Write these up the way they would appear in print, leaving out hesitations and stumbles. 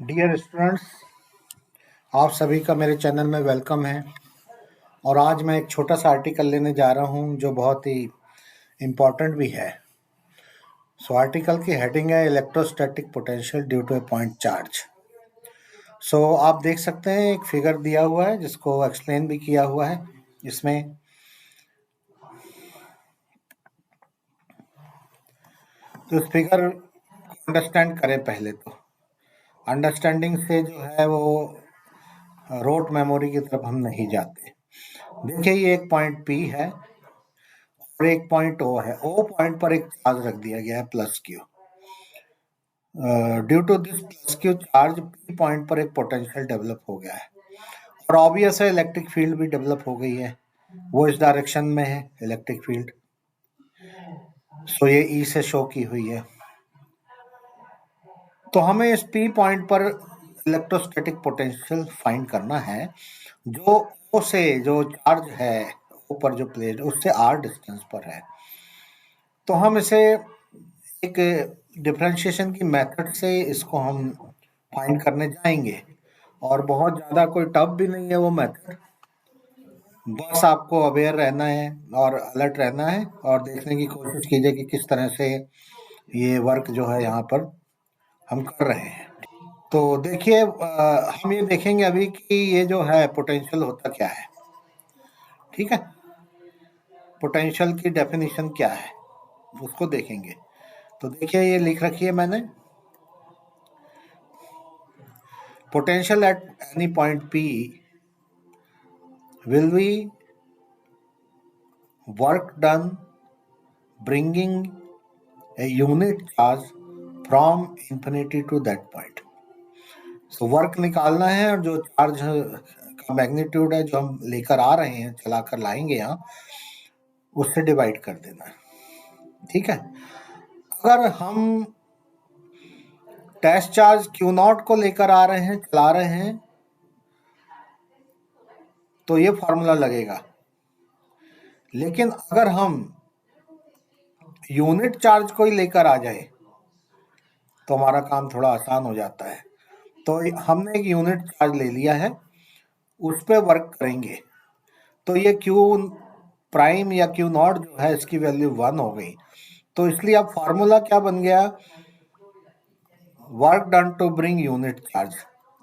Dear students, आप सभी का मेरे चैनल में वेलकम है। और आज मैं एक छोटा सा आर्टिकल लेने जा रहा हूं जो बहुत ही इम्पोर्टेंट भी है। सो आर्टिकल की हेडिंग है electrostatic potential due to a point charge. So आप देख सकते हैं एक फिगर दिया हुआ है जिसको एक्सप्लेन भी किया हुआ है इसमें। तो इस फिगर को अंडरस्टैंड करें पहले। तो अंडरस्टैंडिंग से जो है वो रोट मेमोरी की तरफ हम नहीं जाते। देखिए, ये एक पॉइंट पी है और एक पॉइंट ओ है। ओ पॉइंट पर एक चार्ज रख दिया गया है plus q. Due to this plus q charge, P point पर एक पोटेंशियल डेवलप हो गया है और ऑब्वियस है इलेक्ट्रिक फील्ड भी डेवलप हो गई है। वो इस डायरेक्शन में है इलेक्ट्रिक फील्ड। सो ये ई से शो की हुई है। तो हमें इस पी पॉइंट पर इलेक्ट्रोस्टैटिक पोटेंशियल फाइंड करना है जो ओ से जो चार्ज है, ओ पर जो प्लेट उससे आर डिस्टेंस पर है। तो हम इसे एक डिफरेंशिएशन की मेथड से इसको हम फाइंड करने जाएंगे और बहुत ज़्यादा कोई टफ भी नहीं है वो मेथड। बस आपको अवेयर रहना है और अलर्ट रहना है और देखने की कोशिश कीजिए कि किस तरह से ये वर्क जो है यहाँ पर हम कर रहे हैं। तो देखिए, हम ये देखेंगे अभी कि ये जो है पोटेंशियल होता क्या है। ठीक है, पोटेंशियल की डेफिनेशन क्या है उसको देखेंगे। तो देखिए, ये लिख रखी है मैंने, potential at any point P will be work done bringing a unit charge from infinity to that point. So work निकालना है और जो चार्ज का मैग्नीट्यूड है जो हम लेकर आ रहे हैं, चलाकर लाएंगे यहाँ, उससे डिवाइड कर देना है। ठीक है, अगर हम टेस्ट चार्ज क्यू नॉट को लेकर आ रहे हैं, चला रहे हैं, तो ये फॉर्मूला लगेगा। लेकिन अगर हम यूनिट चार्ज को ही लेकर आ जाए तो हमारा काम थोड़ा आसान हो जाता है। तो हमने एक यूनिट चार्ज ले लिया है, उस पर वर्क करेंगे। तो ये क्यू प्राइम या क्यू नॉट जो है इसकी वैल्यू 1 हो गई। तो इसलिए अब फार्मूला क्या बन गया, work done to bring unit charge.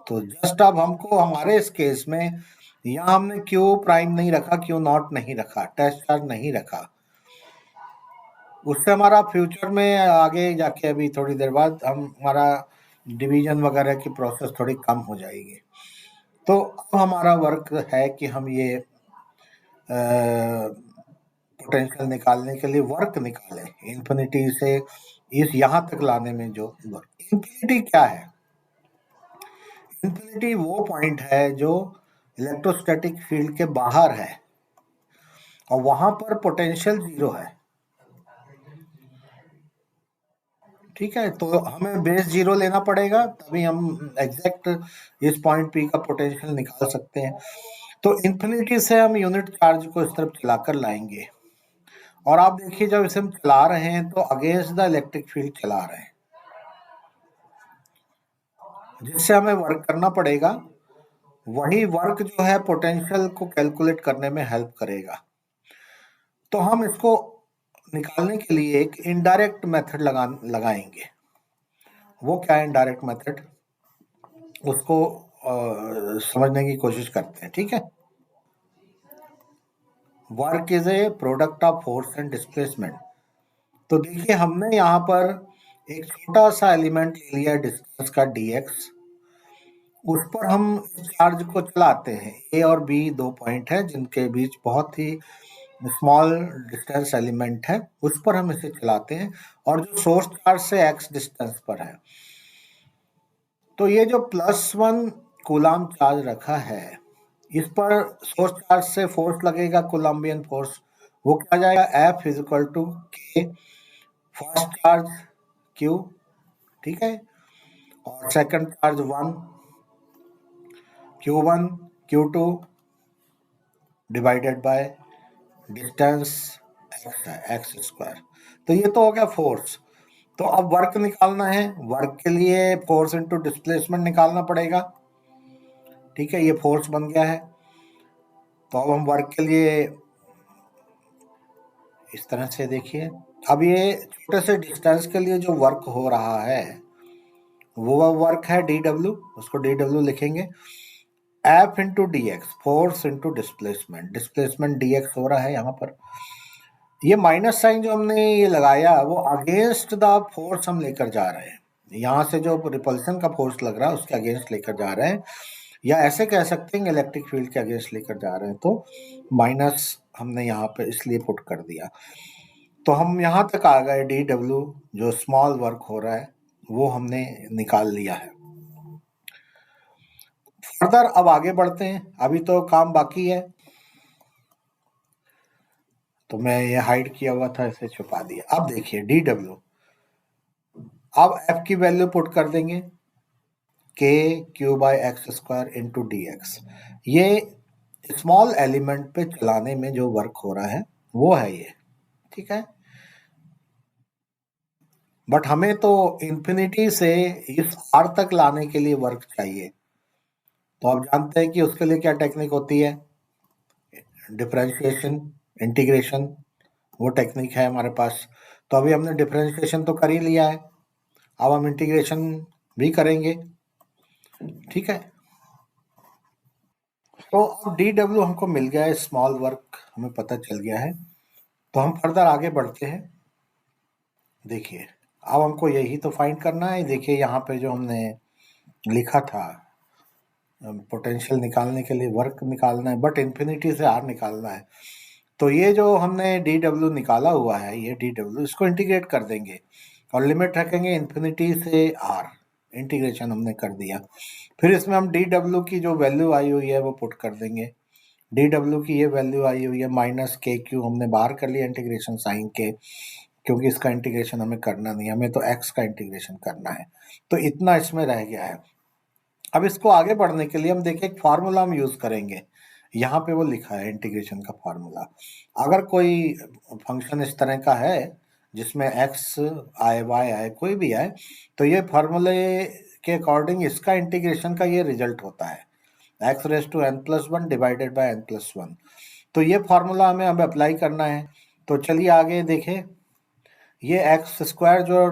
तो जस्ट अब हमको हमारे इस केस में यहाँ हमने क्यू प्राइम नहीं रखा, क्यू नॉट नहीं रखा, टेस्ट चार्ज नहीं रखा। उससे हमारा फ्यूचर में आगे जाके अभी थोड़ी देर बाद हमारा डिवीजन वगैरह की प्रोसेस थोड़ी कम हो जाएगी। तो अब हमारा वर्क है कि हम ये पोटेंशियल निकालने के लिए वर्क निकालें इन्फिनिटी से इस यहाँ तक लाने में जो वर्क। इन्फिनिटी क्या है? इन्फिनिटी वो पॉइंट है जो इलेक्ट्रोस्टैटिक फील्ड के बाहर है और वहां पर पोटेंशियल 0 है। ठीक है, तो हमें बेस 0 लेना पड़ेगा तभी हम एग्जैक्ट इस पॉइंट पी का पोटेंशियल निकाल सकते हैं। तो इन्फिनिटी से हम यूनिट चार्ज को इस तरफ चलाकर लाएंगे और आप देखिए जब इसे हम चला रहे हैं तो अगेंस्ट द इलेक्ट्रिक फील्ड चला रहे हैं, जिससे हमें वर्क करना पड़ेगा। वही वर्क जो है पोटेंशियल को कैलकुलेट करने में हेल्प करेगा। तो हम इसको निकालने के लिए एक इनडायरेक्ट मेथड लगाएंगे। वो क्या है इनडायरेक्ट मेथड, उसको समझने की कोशिश करते हैं। ठीक है, work is a product of force and displacement. तो देखिए, हमने यहाँ पर एक छोटा सा एलिमेंट ले लिया डिस्टेंस का dx, उस पर हम चार्ज को चलाते हैं। ए और बी दो पॉइंट है जिनके बीच बहुत ही स्मॉल डिस्टेंस एलिमेंट है, उस पर हम इसे चलाते हैं और जो सोर्स चार्ज से x डिस्टेंस पर है। तो ये जो +1 कूलाम चार्ज रखा है, इस पर सोर्स चार्ज से फोर्स लगेगा, कोलम्बियन फोर्स। वो क्या जाएगा, F इज इक्वल टू के फर्स्ट चार्ज Q, ठीक है, और second charge 1 Q1 Q2 divided by distance x है, x स्क्वायर। तो ये तो हो गया फोर्स। तो अब वर्क निकालना है, वर्क के लिए फोर्स इनटू डिस्प्लेसमेंट निकालना पड़ेगा। ठीक है, ये फोर्स बन गया है। तो अब हम वर्क के लिए इस तरह से देखिए, अब ये छोटे से डिस्टेंस के लिए जो वर्क हो रहा है वो वर्क है dw, उसको dw लिखेंगे। F into D x, force into displacement, displacement dx हो रहा है यहाँ पर। ये माइनस साइन जो हमने ये लगाया वो अगेंस्ट द फोर्स हम लेकर जा रहे हैं, यहाँ से जो रिपल्सन का फोर्स लग रहा है उसके अगेंस्ट लेकर जा रहे हैं, या ऐसे कह सकते हैं इलेक्ट्रिक फील्ड के अगेंस्ट लेकर जा रहे हैं। तो माइनस हमने यहाँ पे इसलिए पुट कर दिया। तो हम यहाँ तक आ गए, dw जो स्मॉल वर्क हो रहा है वो हमने निकाल लिया है। फर्दर अब आगे बढ़ते हैं, अभी तो काम बाकी है। तो मैं ये हाइड किया हुआ था, इसे छुपा दिया। अब देखिए dw, अब f की वैल्यू पुट कर देंगे, k q by x square into D x. ये स्मॉल एलिमेंट पे चलाने में जो वर्क हो रहा है वो है ये, ठीक है। बट हमें तो इंफिनिटी से इस r तक लाने के लिए वर्क चाहिए। तो आप जानते हैं कि उसके लिए क्या टेक्निक होती है, डिफरेंशिएशन, इंटीग्रेशन, वो टेक्निक है हमारे पास। तो अभी हमने डिफरेंशिएशन तो कर ही लिया है, अब हम इंटीग्रेशन भी करेंगे, ठीक है। तो अब dw हमको मिल गया है, स्मॉल वर्क हमें पता चल गया है। तो हम फर्दर आगे बढ़ते हैं। देखिए अब हमको यही तो फाइंड करना है। देखिए यहाँ पे जो हमने लिखा था, पोटेंशियल निकालने के लिए वर्क निकालना है, बट इन्फिनिटी से आर निकालना है। तो ये जो हमने dw निकाला हुआ है, ये dw, इसको इंटीग्रेट कर देंगे और लिमिट रखेंगे इन्फिनिटी से आर। इंटीग्रेशन हमने कर दिया, फिर इसमें हम dw की जो वैल्यू आई हुई है वो पुट कर देंगे। dw की ये वैल्यू आई हुई है माइनस के क्यू, हमने बाहर कर लिया इंटीग्रेशन साइन के, क्योंकि इसका इंटीग्रेशन हमें करना नहीं, हमें तो x का इंटीग्रेशन करना है। तो इतना इसमें रह गया है। अब इसको आगे बढ़ने के लिए हम देखें, एक फार्मूला हम यूज करेंगे, यहाँ पे वो लिखा है इंटीग्रेशन का फार्मूला। अगर कोई फंक्शन इस तरह का है जिसमें x आए, y आए, कोई भी आए, तो ये फार्मूले के अकॉर्डिंग इसका इंटीग्रेशन का ये रिजल्ट होता है, x raise to n plus one divided by n plus one. तो ये फार्मूला हमें अब अप्लाई करना है। तो चलिए आगे देखें, ये एक्स स्क्वायर जो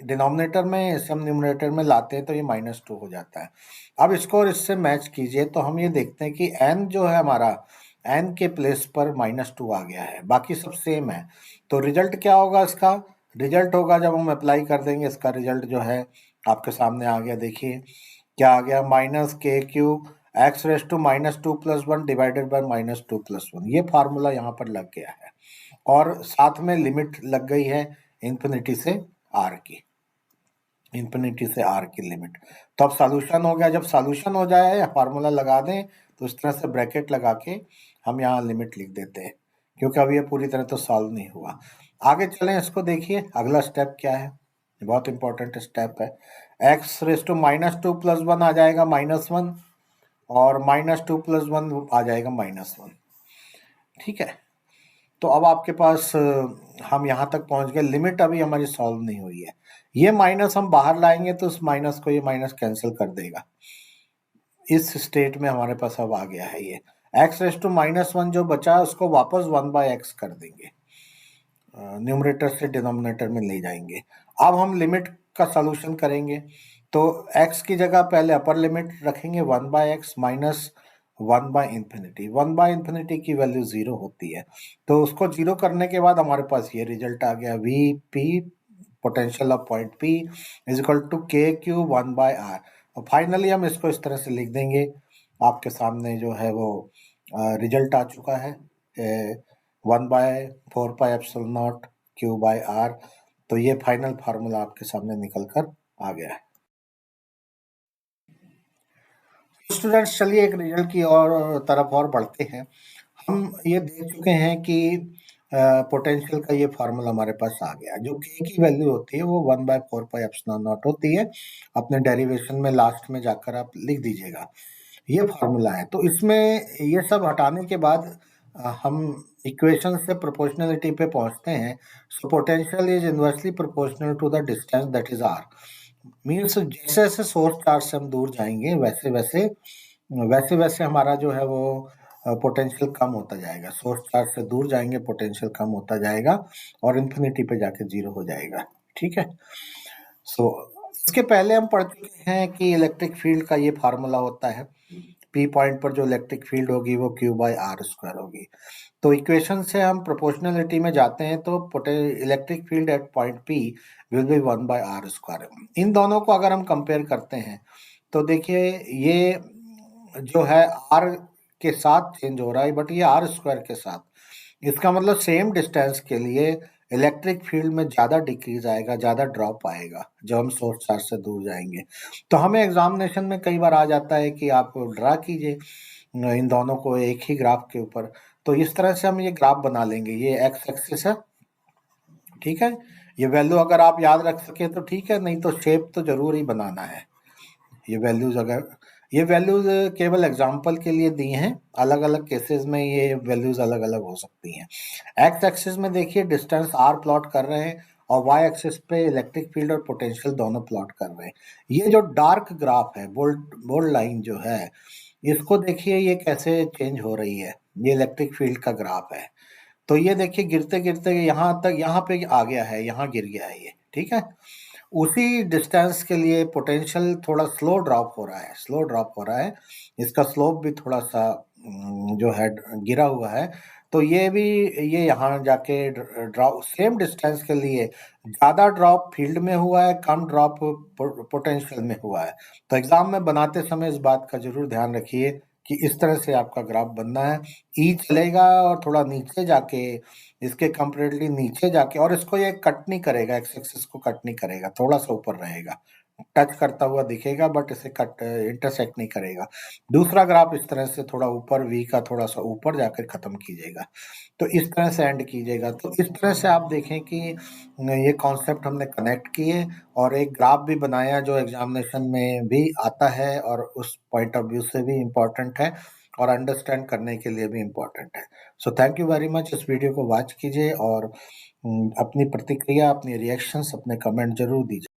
डिनोमिनेटर में, इसे हम न्यूमरेटर में लाते हैं तो ये -2 हो जाता है। अब इसको और इससे मैच कीजिए तो हम ये देखते हैं कि n जो है हमारा, n के प्लेस पर -2 आ गया है, बाकी सब सेम है। तो रिजल्ट क्या होगा इसका, रिजल्ट होगा जब हम अप्लाई कर देंगे, इसका रिजल्ट जो है आपके सामने आ गया। देखिए क्या आ गया, minus K Q X raise to -2 plus one divided by -2 plus one. ये फार्मूला यहाँ पर लग गया है और साथ में लिमिट लग गई है इन्फिनिटी से आर की, इन्फिनिटी से आर की लिमिट। तो अब सॉल्यूशन हो गया। जब सॉल्यूशन हो जाए या फार्मूला लगा दें तो इस तरह से ब्रैकेट लगा के हम यहाँ लिमिट लिख देते हैं, क्योंकि अब ये पूरी तरह तो सॉल्व नहीं हुआ। आगे चलें, इसको देखिए अगला स्टेप क्या है, बहुत इंपॉर्टेंट स्टेप है। X raise to -2 plus one आ जाएगा -1, और -2 प्लस वन आ जाएगा -1, ठीक है। तो अब आपके पास हम यहाँ तक पहुँच गए, लिमिट अभी हमारी सॉल्व नहीं हुई है। ये माइनस हम बाहर लाएंगे तो उस माइनस को ये माइनस कैंसिल कर देगा। इस स्टेट में हमारे पास अब आ गया है ये एक्स रेज टू -1 जो बचा उसको वापस 1/x कर देंगे, न्यूमरेटर से डिनोमिनेटर में ले जाएंगे। अब हम लिमिट का सॉल्यूशन करेंगे तो x की जगह पहले अपर लिमिट रखेंगे 1/x माइनस 1/इंफिनिटी। 1/इंफिनिटी की वैल्यू 0 होती है, तो उसको 0 करने के बाद हमारे पास ये रिजल्ट आ गया, V P potential of point P is equal to K Q 1/r। और फाइनली हम इसको इस तरह से लिख देंगे, आपके सामने जो है वो रिजल्ट आ चुका है, 1/4πε0 Q/r। तो ये फाइनल फार्मूला आपके सामने निकल कर आ गया है। स्टूडेंट्स चलिए एक रिजल्ट की और तरफ और बढ़ते हैं। हम ये देख चुके हैं कि पोटेंशियल का ये फार्मूला हमारे पास आ गया, जो के की वैल्यू होती है वो 1/4πε0 होती है। अपने डेरिवेशन में लास्ट में जाकर आप लिख दीजिएगा, ये फार्मूला है। तो इसमें ये सब हटाने के बाद हम इक्वेशन से प्रोपोर्शनलिटी पे पहुंचते हैं। So potential is inversely proportional to the distance that is R. Means जैसे जैसे सोर्स चार्ज से हम दूर जाएंगे वैसे वैसे हमारा जो है वो पोटेंशियल कम होता जाएगा। सोर्स चार्ज से दूर जाएंगे पोटेंशियल कम होता जाएगा और इन्फिनिटी पे जाके जीरो हो जाएगा। ठीक है। सो इसके पहले हम पढ़ चुके हैं कि इलेक्ट्रिक फील्ड का ये फार्मूला होता है, पी पॉइंट पर जो इलेक्ट्रिक फील्ड होगी वो क्यू बाई आर स्क्वायर होगी। तो इक्वेशन से हम प्रोपोर्शनलिटी में जाते हैं तो electric field at point P will be 1/r square. इन दोनों को अगर हम कंपेयर करते हैं तो देखिए ये जो है आर के साथ चेंज हो रहा है, बट ये आर स्क्वायर के साथ। इसका मतलब सेम डिस्टेंस के लिए इलेक्ट्रिक फील्ड में ज़्यादा डिक्रीज आएगा, ज़्यादा ड्रॉप आएगा जब हम सोर्स चार्ज से दूर जाएंगे। तो हमें एग्जामिनेशन में कई बार आ जाता है कि आप ड्रा कीजिए इन दोनों को एक ही ग्राफ के ऊपर। तो इस तरह से हम ये ग्राफ बना लेंगे। ये एक्स एक्सिस है, ठीक है। ये वैल्यू अगर आप याद रख सके तो ठीक है, नहीं तो शेप तो जरूर ही बनाना है। ये वैल्यूज केवल एग्जांपल के लिए दी हैं, अलग अलग केसेस में ये वैल्यूज अलग अलग हो सकती हैं। एक्स एक्सिस में देखिए डिस्टेंस आर प्लॉट कर रहे हैं और वाई एक्सिस पे इलेक्ट्रिक फील्ड और पोटेंशियल दोनों प्लॉट कर रहे हैं। ये जो डार्क ग्राफ है, बोल्ड लाइन जो है, इसको देखिए ये कैसे चेंज हो रही है। ये इलेक्ट्रिक फील्ड का ग्राफ है। तो ये देखिए गिरते गिरते यहाँ पे आ गया है, यहाँ गिर गया है ये, ठीक है। उसी डिस्टेंस के लिए पोटेंशियल थोड़ा स्लो ड्रॉप हो रहा है। इसका स्लोप भी थोड़ा सा जो है गिरा हुआ है। तो ये यहाँ जाके ड्रॉप सेम डिस्टेंस के लिए ज़्यादा ड्रॉप फील्ड में हुआ है, कम ड्रॉप पोटेंशियल में हुआ है। तो एग्जाम में बनाते समय इस बात का जरूर ध्यान रखिए कि इस तरह से आपका ग्राफ बनना है। ई चलेगा और थोड़ा नीचे जाके, इसके कंपेरेटिवली नीचे जाके, और इसको ये कट नहीं करेगा, एक्स एक्सिस को कट नहीं करेगा, थोड़ा सा ऊपर रहेगा, टच करता हुआ दिखेगा बट इसे कट इंटरसेक्ट नहीं करेगा। दूसरा ग्राफ इस तरह से थोड़ा ऊपर, वी का थोड़ा सा ऊपर जाकर खत्म कीजिएगा। तो इस तरह से एंड कीजिएगा। तो इस तरह से आप देखें कि ये कॉन्सेप्ट हमने कनेक्ट किए और एक ग्राफ भी बनाया जो एग्जामिनेशन में भी आता है और उस पॉइंट ऑफ व्यू से भी इम्पोर्टेंट है और अंडरस्टैंड करने के लिए भी इम्पोर्टेंट है। So thank you very much. इस वीडियो को वॉच कीजिए और अपनी प्रतिक्रिया, अपनी रिएक्शंस, अपने कमेंट जरूर दीजिए।